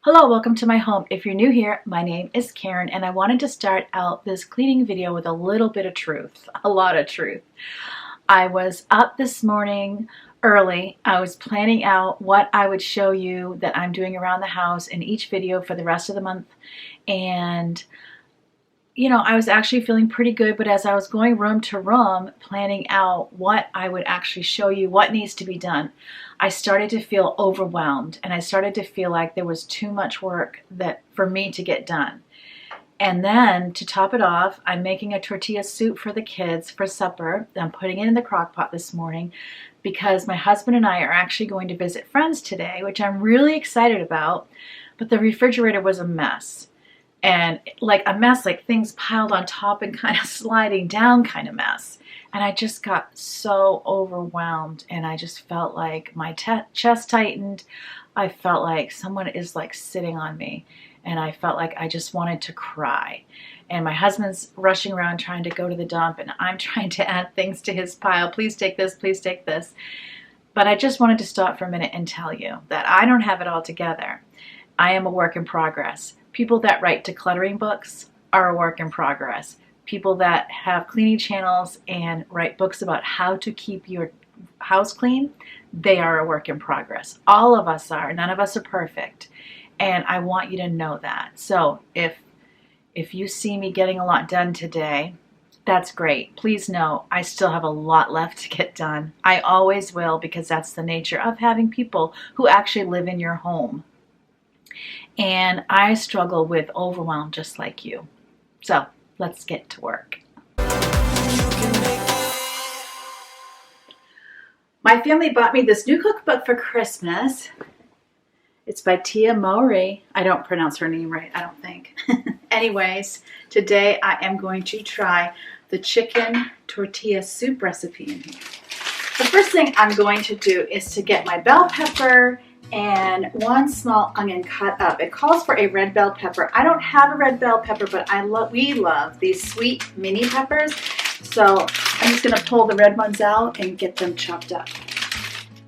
Hello, welcome to my home. If you're new here, my name is Karen and I wanted to start out this cleaning video with a little bit of truth, a lot of truth. I was up this morning early. I was planning out what I would show you that I'm doing around the house in each video for the rest of the month. And I was actually feeling pretty good, but as I was going room to room, planning out what I would actually show you, what needs to be done, I started to feel overwhelmed and I started to feel like there was too much work for me to get done. And then to top it off, I'm making a tortilla soup for the kids for supper. I'm putting it in the crock pot this morning because my husband and I are actually going to visit friends today, which I'm really excited about, but the refrigerator was a mess. And like a mess, like things piled on top and kind of sliding down kind of mess. And I just got so overwhelmed and I just felt like my chest tightened. I felt like someone is like sitting on me and I felt like I just wanted to cry. And my husband's rushing around trying to go to the dump and I'm trying to add things to his pile. Please take this, please take this. But I just wanted to stop for a minute and tell you that I don't have it all together. I am a work in progress. People that write decluttering books are a work in progress. People that have cleaning channels and write books about how to keep your house clean, they are a work in progress. All of us are. None of us are perfect. And I want you to know that. So if you see me getting a lot done today, that's great. Please know I still have a lot left to get done. I always will, because that's the nature of having people who actually live in your home. And I struggle with overwhelm just like you. So let's get to work. My family bought me this new cookbook for Christmas. It's by Tia Mowry. I don't pronounce her name right, I don't think. Anyways, today I am going to try the chicken tortilla soup recipe in here. The first thing I'm going to do is to get my bell pepper and one small onion cut up. It calls for a red bell pepper. I don't have a red bell pepper, but we love these sweet mini peppers. So I'm just gonna pull the red ones out and get them chopped up.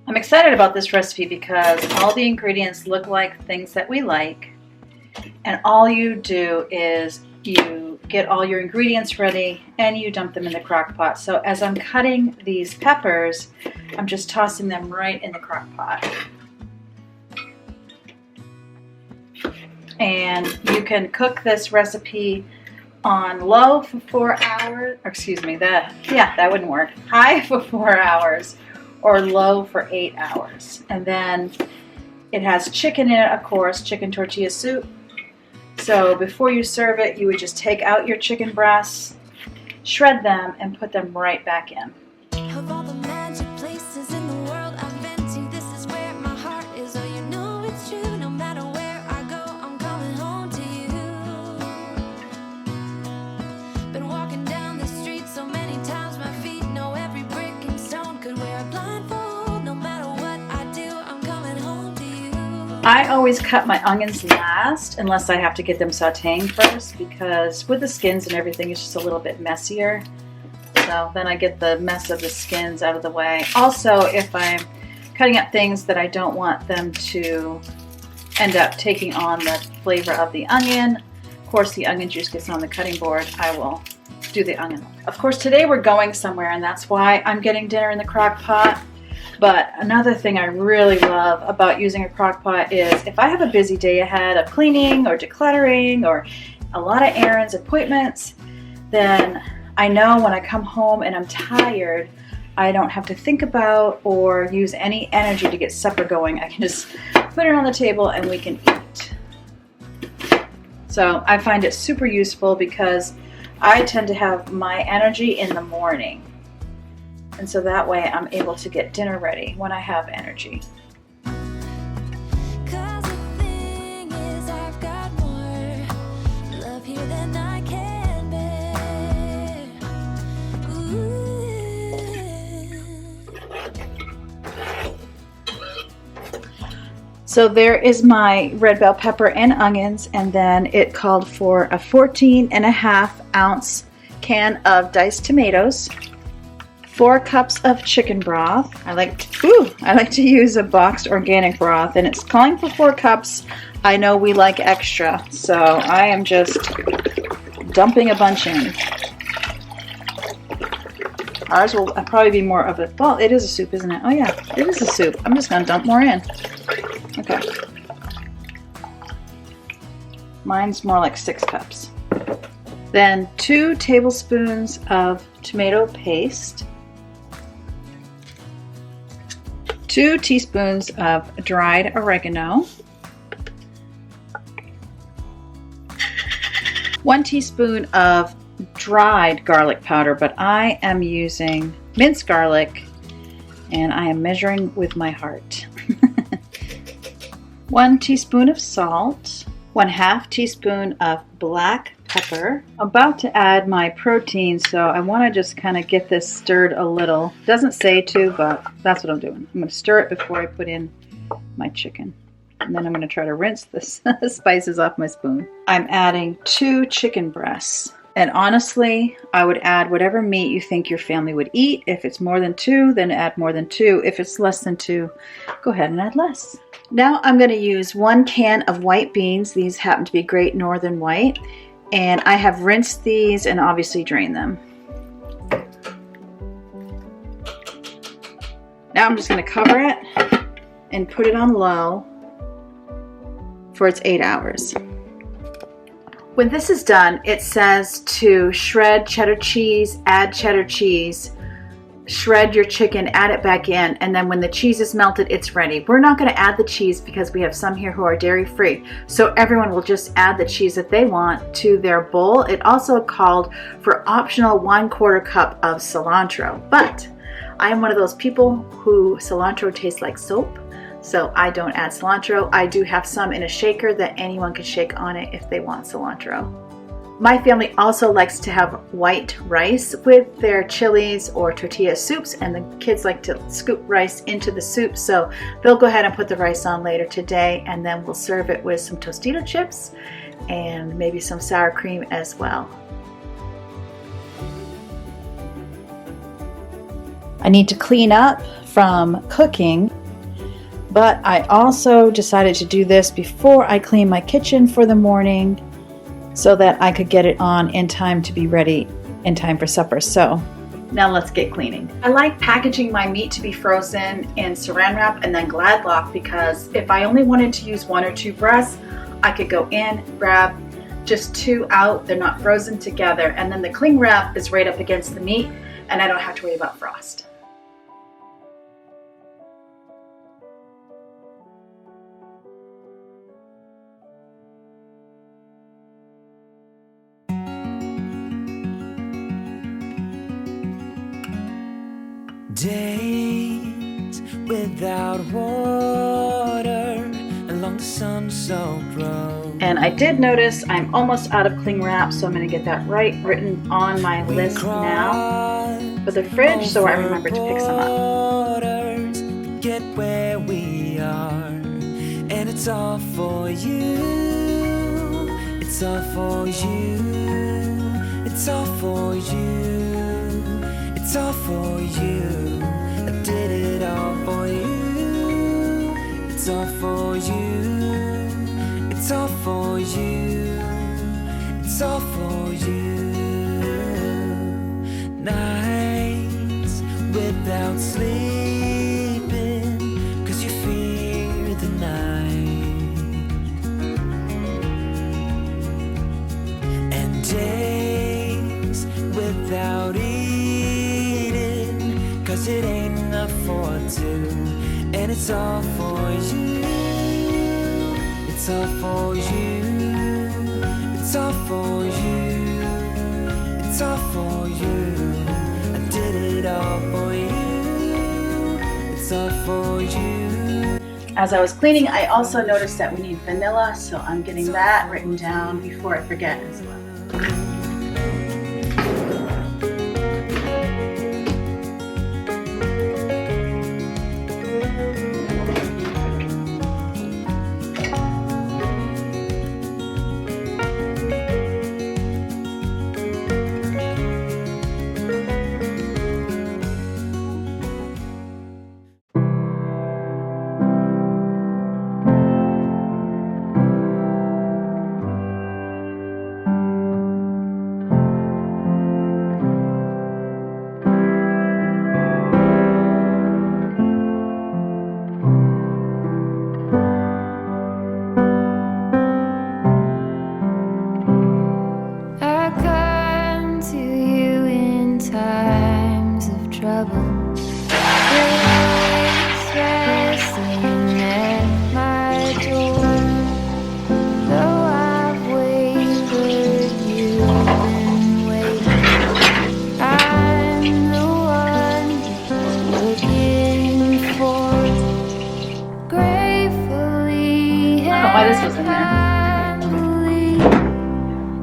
I'm excited about this recipe because all the ingredients look like things that we like. And all you do is you get all your ingredients ready and you dump them in the crock pot. So as I'm cutting these peppers, I'm just tossing them right in the crock pot. And you can cook this recipe on low for 4 hours, or excuse me, that wouldn't work. High for 4 hours or low for 8 hours. And then it has chicken in it, of course, chicken tortilla soup. So before you serve it, you would just take out your chicken breasts, shred them, and put them right back in. Of all the magic places in the world I've been to, this is where my heart is. Oh, you know it's true. No matter where I go, I'm coming home to you. Been walking down the street so many times, my feet know every brick and stone. Could wear a blindfold. No matter what I do, I'm coming home to you. I always cut my onions last, unless I have to get them sauteing first, because with the skins and everything, it's just a little bit messier. So then I get the mess of the skins out of the way. Also, if I'm cutting up things that I don't want them to end up taking on the flavor of the onion, of course the onion juice gets on the cutting board, I will do the onion. Of course today we're going somewhere and that's why I'm getting dinner in the crock pot. But another thing I really love about using a crock pot is if I have a busy day ahead of cleaning or decluttering or a lot of errands, appointments, then I know when I come home and I'm tired, I don't have to think about or use any energy to get supper going. I can just put it on the table and we can eat. So I find it super useful because I tend to have my energy in the morning. And so that way I'm able to get dinner ready when I have energy. Cause the thing is, I've got more love here than I can bear. So there is my red bell pepper and onions, and then it called for a 14.5-ounce can of diced tomatoes, 4 cups of chicken broth. I like to use a boxed organic broth, and it's calling for 4 cups. I know we like extra, so I am just dumping a bunch in. Ours will probably be more of a, well, it is a soup, isn't it? Oh yeah, it is a soup. I'm just gonna dump more in. Okay. Mine's more like 6 cups. Then 2 tablespoons of tomato paste. 2 teaspoons of dried oregano. 1 teaspoon of dried garlic powder, but I am using minced garlic and I am measuring with my heart. 1 teaspoon of salt, 1/2 teaspoon of black pepper. I'm about to add my protein, so I want to just kind of get this stirred a little. Doesn't say to, but that's what I'm doing. I'm going to stir it before I put in my chicken. And then I'm going to try to rinse the spices off my spoon. I'm adding 2 chicken breasts. And honestly, I would add whatever meat you think your family would eat. If it's more than 2, then add more than 2. If it's less than 2, go ahead and add less. Now I'm going to use 1 can of white beans. These happen to be Great Northern White. And I have rinsed these and obviously drained them. Now I'm just going to cover it and put it on low for its 8 hours. When this is done, it says to shred cheddar cheese, add cheddar cheese, shred your chicken, add it back in, and then when the cheese is melted, it's ready. We're not going to add the cheese because we have some here who are dairy free. So everyone will just add the cheese that they want to their bowl. It also called for optional 1/4 cup of cilantro. But I am one of those people who cilantro tastes like soap. So I don't add cilantro. I do have some in a shaker that anyone can shake on it if they want cilantro. My family also likes to have white rice with their chilies or tortilla soups, and the kids like to scoop rice into the soup, so they'll go ahead and put the rice on later today, and then we'll serve it with some Tostito chips and maybe some sour cream as well. I need to clean up from cooking, but I also decided to do this before I clean my kitchen for the morning so that I could get it on in time to be ready in time for supper. So now let's get cleaning. I like packaging my meat to be frozen in saran wrap and then Glad Lock, because if I only wanted to use 1 or 2 breasts, I could go in, grab just 2 out, they're not frozen together, and then the cling wrap is right up against the meat and I don't have to worry about frost. Days without water along the sun-soaked road. And I did notice I'm almost out of cling wrap, so I'm going to get that written on my list now for the fridge so I remember to pick some up. To get where we are, and it's all for you. It's all for you. It's all for you. It's all for you. I did it all for you. It's all for you. It's all for you. It's all for you. Nights without sleeping 'cause you fear the night, and days without eating 'cause it ain't enough for 2, and it's all for you. It's all for you. It's all for you. It's all for you. I did it all for you. It's all for you. As I was cleaning, I also noticed that we need vanilla, so I'm getting that written down before I forget as well.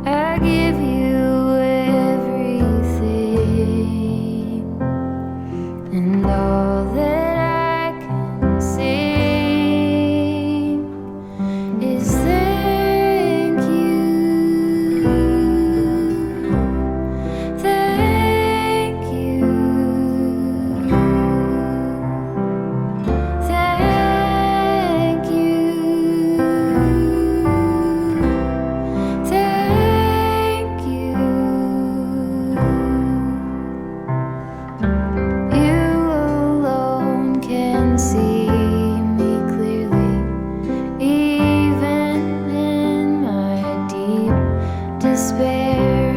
I give you everything, and all that I can sing is thank you, thank you, thank you, thank you. You alone can see me clearly, even in my deep despair.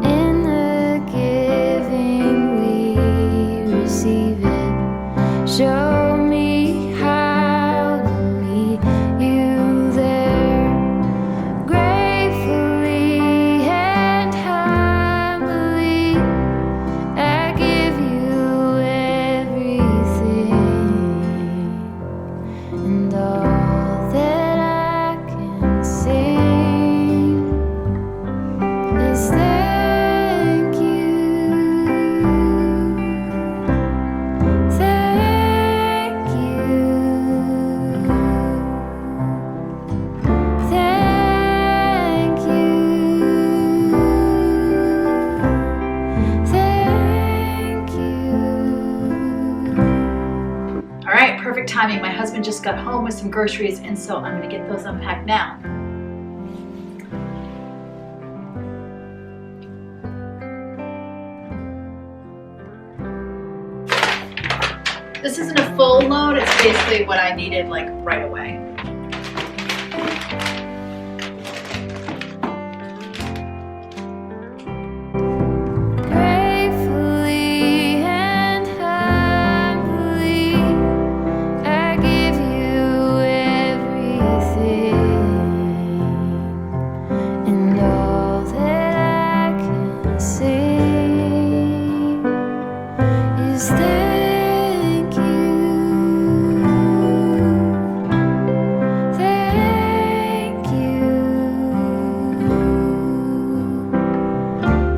In the giving we receive it. Show me how to meet you there. Gratefully and humbly, I give you everything, and all that I can sing is thank you, thank you, thank you, thank you. All right, perfect timing. My husband just got home with some groceries, and so I'm gonna get those unpacked now. This isn't a full load, it's basically what I needed like right away. Gratefully and humbly, I give you everything, and all that I can sing is thank you, thank you,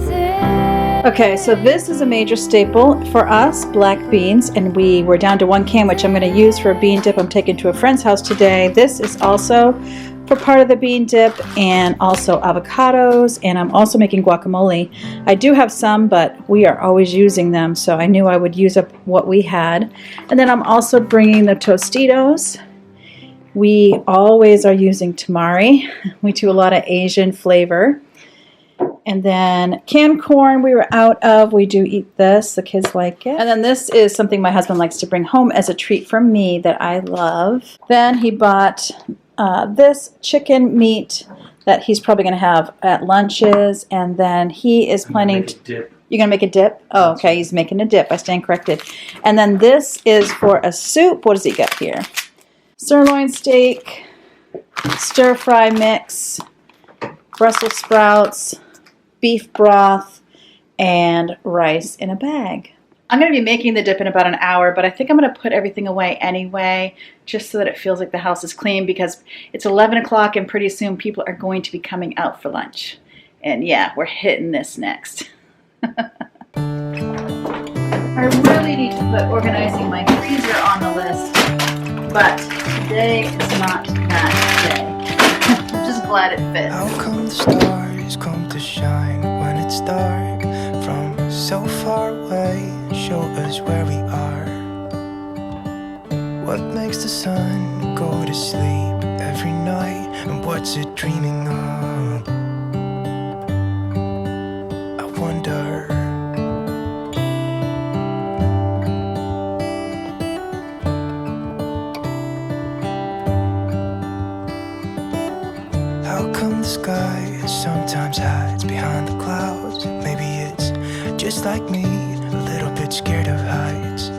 thank Okay, so this is a major staple for us, black beans, and we were down to 1 can, which I'm going to use for a bean dip I'm taking to a friend's house today. This is also for part of the bean dip, and also avocados, and I'm also making guacamole. I do have some, but we are always using them, so I knew I would use up what we had. And then I'm also bringing the Tostitos. We always are using tamari. We do a lot of Asian flavor. And then canned corn we were out of. We do eat this. The kids like it. And then this is something my husband likes to bring home as a treat from me that I love. Then he bought this chicken meat that he's probably going to have at lunches. And then he is planning to... You're going to make a dip? Oh, okay. He's making a dip. I stand corrected. And then this is for a soup. What does he got here? Sirloin steak, stir fry mix, Brussels sprouts, beef broth, and rice in a bag. I'm going to be making the dip in about an hour, but I think I'm going to put everything away anyway, just so that it feels like the house is clean, because it's 11 o'clock and pretty soon people are going to be coming out for lunch. And yeah, we're hitting this next. I really need to put organizing my freezer on the list, but today is not that day. I'm just glad it fits. How come the stars come to shine when it's dark from so far away? Show us where we are. What makes the sun go to sleep every night, and what's it dreaming of? I wonder. How come the sky sometimes hides behind the clouds? Maybe it's just like me, a little bit scared of heights.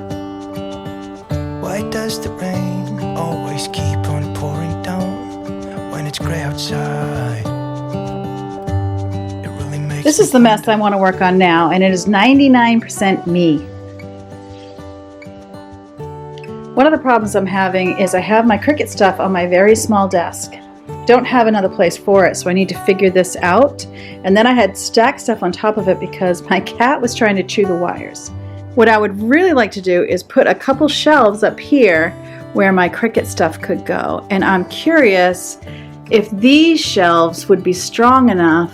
Why does the rain always keep on pouring down when it's gray outside? It really makes This is the mess I want to work on now, and it is 99% me. One of the problems I'm having is I have my Cricut stuff on my very small desk. don't have another place for it, so I need to figure this out. And then I had stacked stuff on top of it because my cat was trying to chew the wires. What I would really like to do is put a couple shelves up here where my Cricut stuff could go. And I'm curious if these shelves would be strong enough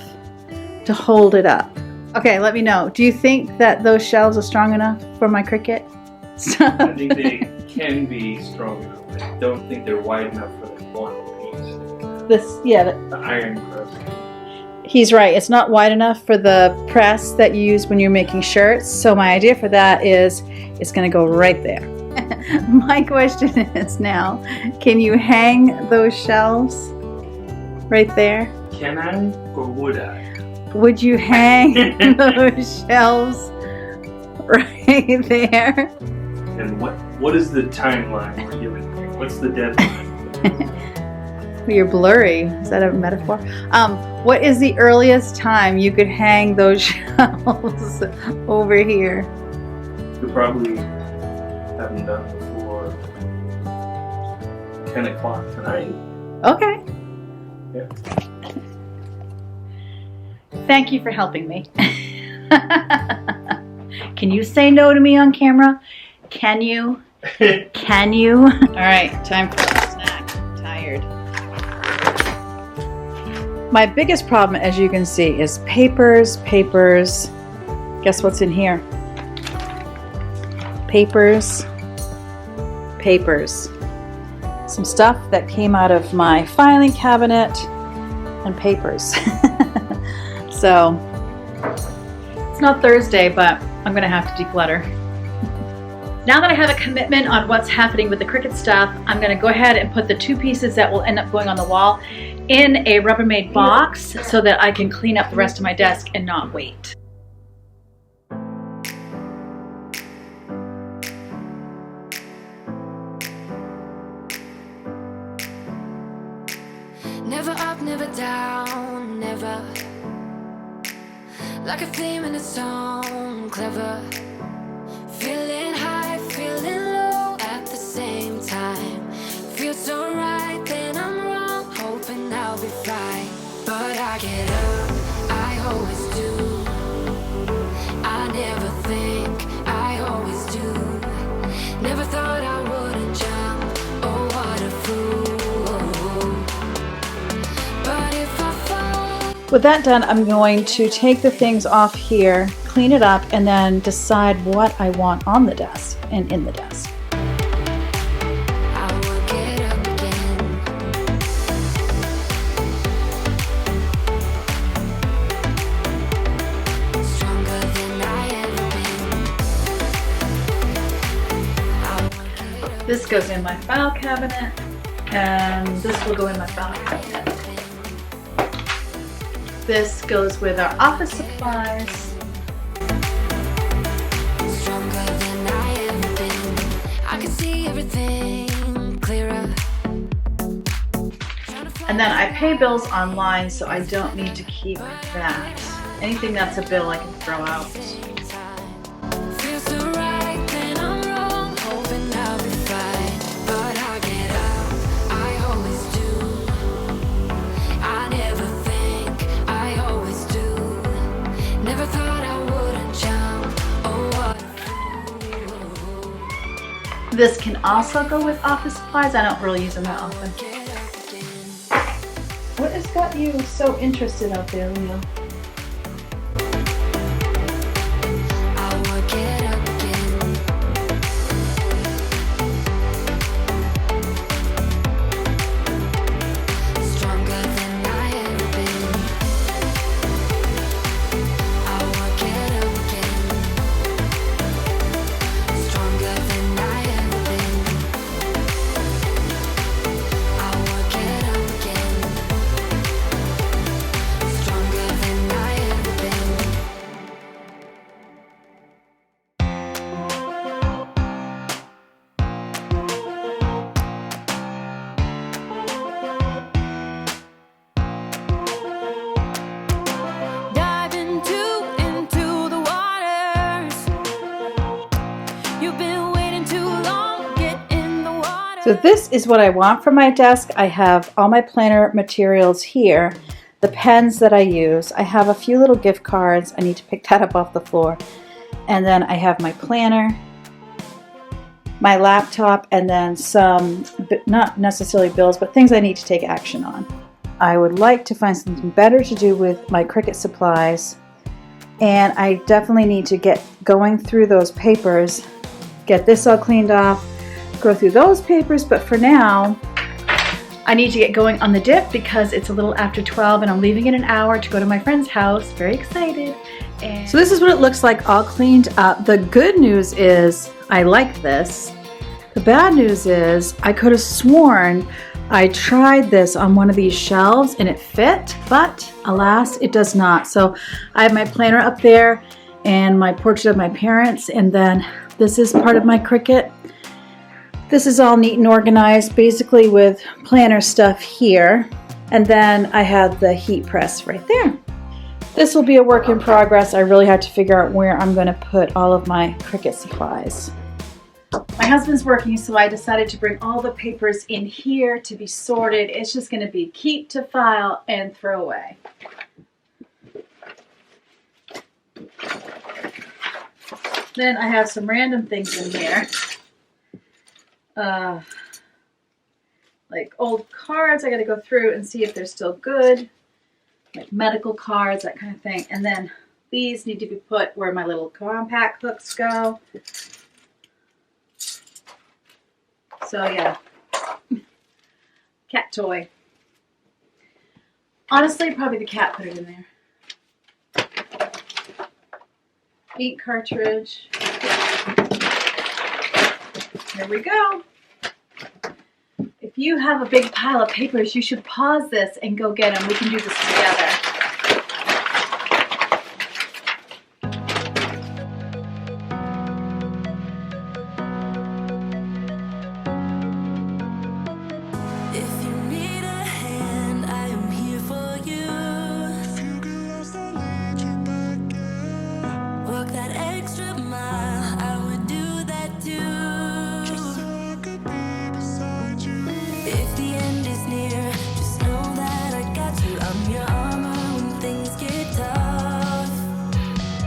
to hold it up. Okay, let me know. Do you think that those shelves are strong enough for my Cricut? I think they can be strong enough. I don't think they're wide enough for the one piece. The iron press. He's right. It's not wide enough for the press that you use when you're making shirts. So my idea for that is it's going to go right there. My question is now, can you hang those shelves right there? Can I or would I? Would you hang those shelves right there? And what is the timeline we're giving here? What's the deadline? You're blurry. Is that a metaphor? What is the earliest time you could hang those shelves over here? We probably haven't done before 10 o'clock tonight. Okay. Yeah. Thank you for helping me. Can you say no to me on camera? Can you? Can you? All right, time for a snack. I'm tired. My biggest problem, as you can see, is papers. Guess what's in here? Papers. Some stuff that came out of my filing cabinet and papers. So, it's not Thursday, but I'm gonna have to declutter. Now that I have a commitment on what's happening with the Cricut stuff, I'm gonna go ahead and put the two pieces that will end up going on the wall in a Rubbermaid box so that I can clean up the rest of my desk and not wait. Never up, never down, never. Like a theme in a song, clever. Feeling high, feeling low at the same time. Feels so right, then I'm wrong, hoping I'll be fine. But I get up, I always do. I never think, I always do. Never thought I wouldn't jump, oh what a fool. But if I fall. With that done, I'm going to take the things off here, clean it up, and then decide what I want on the desk and in the desk. I will get up again. Stronger than I ever been. I will get up. This goes in my file cabinet, and this will go in my file cabinet. This goes with our office supplies. Stronger than I ever been. I can see everything clearer. And then I pay bills online, so I don't need to keep that. Anything that's a bill I can throw out. Feels so right, then I'm wrong, hoping I'll be fine. But I get up, I always do. I never think, I always do. Never thought I wouldn't jump, oh what a fool. This can also go with office supplies. I don't really use them that often. Get up again. What has got you so interested out there, Leo? I will get up again. Stronger than I ever been. I will get up again. Stronger than I ever been. I will get up again. Stronger than So this is what I want for my desk. I have all my planner materials here, the pens that I use. I have a few little gift cards. I need to pick that up off the floor. And then I have my planner, my laptop, and then some, not necessarily bills, but things I need to take action on. I would like to find something better to do with my Cricut supplies. And I definitely need to get going through those papers, get this all cleaned off, go through those papers, but for now, I need to get going on the dip because it's a little after 12 and I'm leaving in an hour to go to my friend's house. Very excited. And so this is what it looks like all cleaned up. The good news is I like this. The bad news is I could have sworn I tried this on one of these shelves and it fit, but alas, it does not. So I have my planner up there and my portrait of my parents, and then this is part of my Cricut. This is all neat and organized, basically with planner stuff here. And then I have the heat press right there. This will be a work in progress. I really have to figure out where I'm going to put all of my Cricut supplies. My husband's working, so I decided to bring all the papers in here to be sorted. It's just going to be keep to file and throw away. Then I have some random things in here. Like old cards, I got to go through and see if they're still good. Like medical cards, that kind of thing. And then these need to be put where my little compact hooks go. So yeah, cat toy. Honestly, probably the cat put it in there. Ink cartridge. There we go. If you have a big pile of papers, you should pause this and go get them. We can do this together. If you need a hand, I am here for you. Walk that extra mile, I would do that too. Just so I could be beside you. If the end is near, just know that I got you. I'm your armor when things get tough.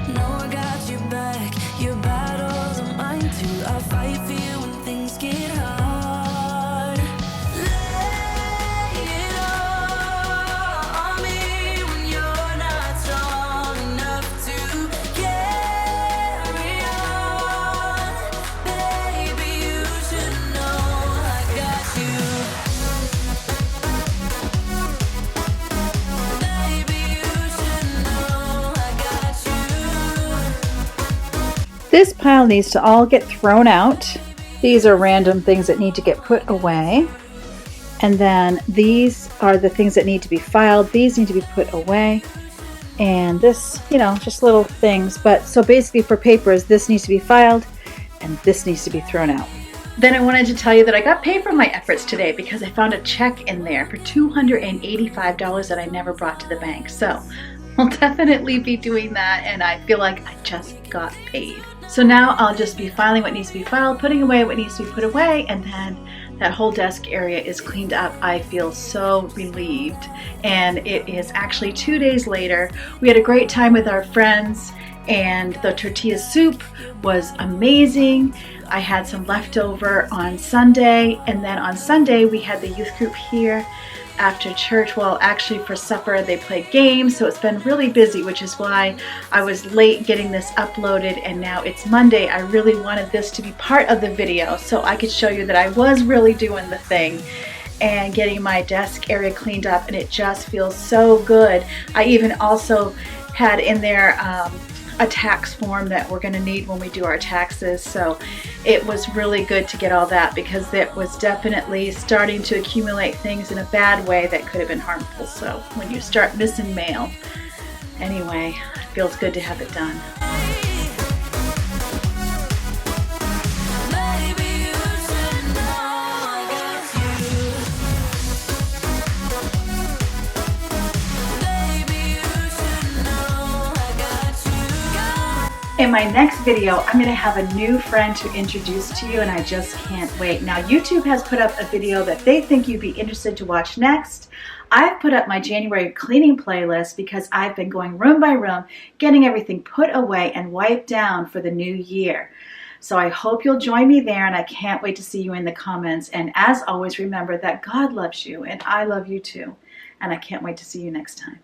Know I got your back, your battles are mine too. I'll fight for you when things get hard. Lay it all on me when you're not strong enough to carry on. Baby, you should know I got you. Baby, you should know I got you. This pile needs to all get thrown out. These are random things that need to get put away. And then these are the things that need to be filed. These need to be put away. And this, you know, just little things. But so basically for papers, this needs to be filed and this needs to be thrown out. Then I wanted to tell you that I got paid for my efforts today because I found a check in there for $285 that I never brought to the bank. So I'll definitely be doing that, and I feel like I just got paid. So now I'll just be filing what needs to be filed, putting away what needs to be put away, and then that whole desk area is cleaned up. I feel so relieved. And it is actually 2 days later. We had a great time with our friends, and the tortilla soup was amazing. I had some leftover on Sunday, and then on Sunday we had the youth group here after church. Well, actually for supper they played games, so it's been really busy, which is why I was late getting this uploaded, and now it's Monday. I really wanted this to be part of the video so I could show you that I was really doing the thing and getting my desk area cleaned up, and it just feels so good. I even also had in there a tax form that we're going to need when we do our taxes, so it was really good to get all that because it was definitely starting to accumulate things in a bad way that could have been harmful. So when you start missing mail, anyway, it feels good to have it done. In my next video, I'm going to have a new friend to introduce to you, and I just can't wait. Now, YouTube has put up a video that they think you'd be interested to watch next. I've put up my January cleaning playlist because I've been going room by room, getting everything put away and wiped down for the new year. So I hope you'll join me there, and I can't wait to see you in the comments. And as always, remember that God loves you and I love you too. And I can't wait to see you next time.